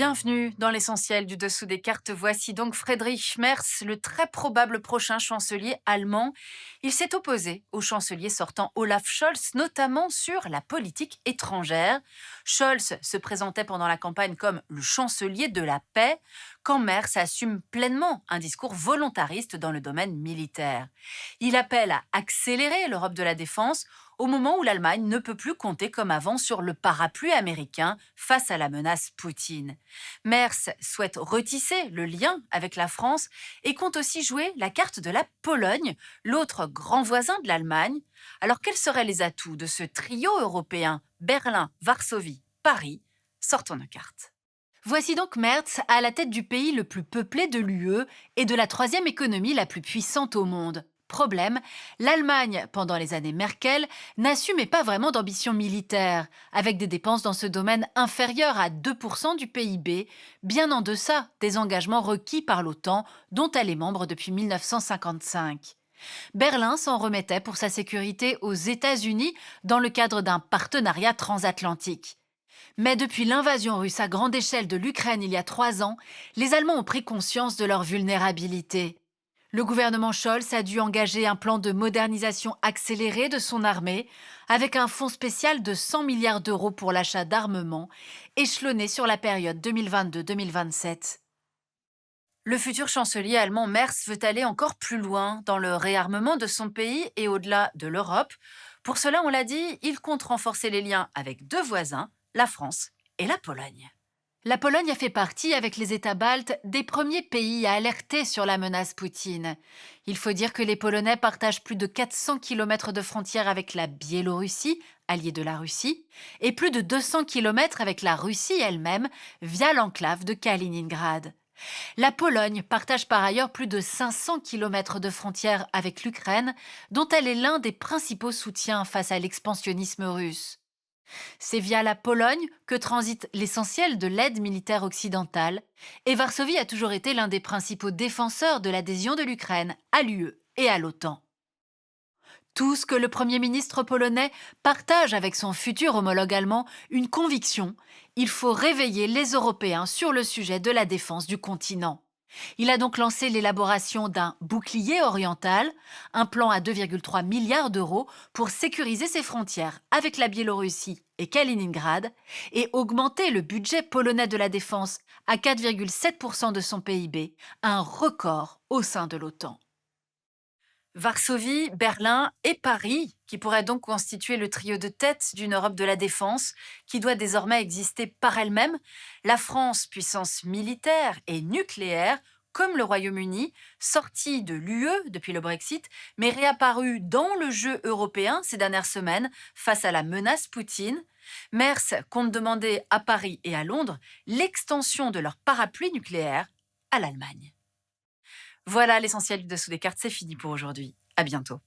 Bienvenue dans l'essentiel du dessous des cartes. Voici donc Friedrich Merz, le très probable prochain chancelier allemand. Il s'est opposé au chancelier sortant Olaf Scholz, notamment sur la politique étrangère. Scholz se présentait pendant la campagne comme le chancelier de la paix, quand Merz assume pleinement un discours volontariste dans le domaine militaire. Il appelle à accélérer l'Europe de la défense au moment où l'Allemagne ne peut plus compter comme avant sur le parapluie américain face à la menace Poutine. Merz souhaite retisser le lien avec la France et compte aussi jouer la carte de la Pologne, l'autre grand voisin de l'Allemagne. Alors quels seraient les atouts de ce trio européen Berlin, Varsovie, Paris? Sortons nos cartes. Voici donc Merz à la tête du pays le plus peuplé de l'UE et de la troisième économie la plus puissante au monde. Problème, l'Allemagne, pendant les années Merkel, n'assumait pas vraiment d'ambition militaire, avec des dépenses dans ce domaine inférieures à 2% du PIB, bien en deçà des engagements requis par l'OTAN, dont elle est membre depuis 1955. Berlin s'en remettait pour sa sécurité aux États-Unis dans le cadre d'un partenariat transatlantique. Mais depuis l'invasion russe à grande échelle de l'Ukraine il y a 3 ans, les Allemands ont pris conscience de leur vulnérabilité. Le gouvernement Scholz a dû engager un plan de modernisation accéléré de son armée, avec un fonds spécial de 100 milliards d'euros pour l'achat d'armement, échelonné sur la période 2022-2027. Le futur chancelier allemand Merz veut aller encore plus loin dans le réarmement de son pays et au-delà de l'Europe. Pour cela, on l'a dit, il compte renforcer les liens avec deux voisins, la France et la Pologne. La Pologne a fait partie, avec les États baltes, des premiers pays à alerter sur la menace Poutine. Il faut dire que les Polonais partagent plus de 400 kilomètres de frontière avec la Biélorussie, alliée de la Russie, et plus de 200 kilomètres avec la Russie elle-même, via l'enclave de Kaliningrad. La Pologne partage par ailleurs plus de 500 kilomètres de frontière avec l'Ukraine, dont elle est l'un des principaux soutiens face à l'expansionnisme russe. C'est via la Pologne que transite l'essentiel de l'aide militaire occidentale, et Varsovie a toujours été l'un des principaux défenseurs de l'adhésion de l'Ukraine à l'UE et à l'OTAN. Tout ce que le Premier ministre polonais partage avec son futur homologue allemand, une conviction: il faut réveiller les Européens sur le sujet de la défense du continent. Il a donc lancé l'élaboration d'un bouclier oriental, un plan à 2,3 milliards d'euros pour sécuriser ses frontières avec la Biélorussie et Kaliningrad, et augmenter le budget polonais de la défense à 4,7% de son PIB, un record au sein de l'OTAN. Varsovie, Berlin et Paris, qui pourraient donc constituer le trio de tête d'une Europe de la défense qui doit désormais exister par elle-même, la France, puissance militaire et nucléaire, comme le Royaume-Uni, sorti de l'UE depuis le Brexit, mais réapparu dans le jeu européen ces dernières semaines face à la menace Poutine. Merz compte demander à Paris et à Londres l'extension de leur parapluie nucléaire à l'Allemagne. Voilà, l'essentiel du dessous des cartes, c'est fini pour aujourd'hui. À bientôt.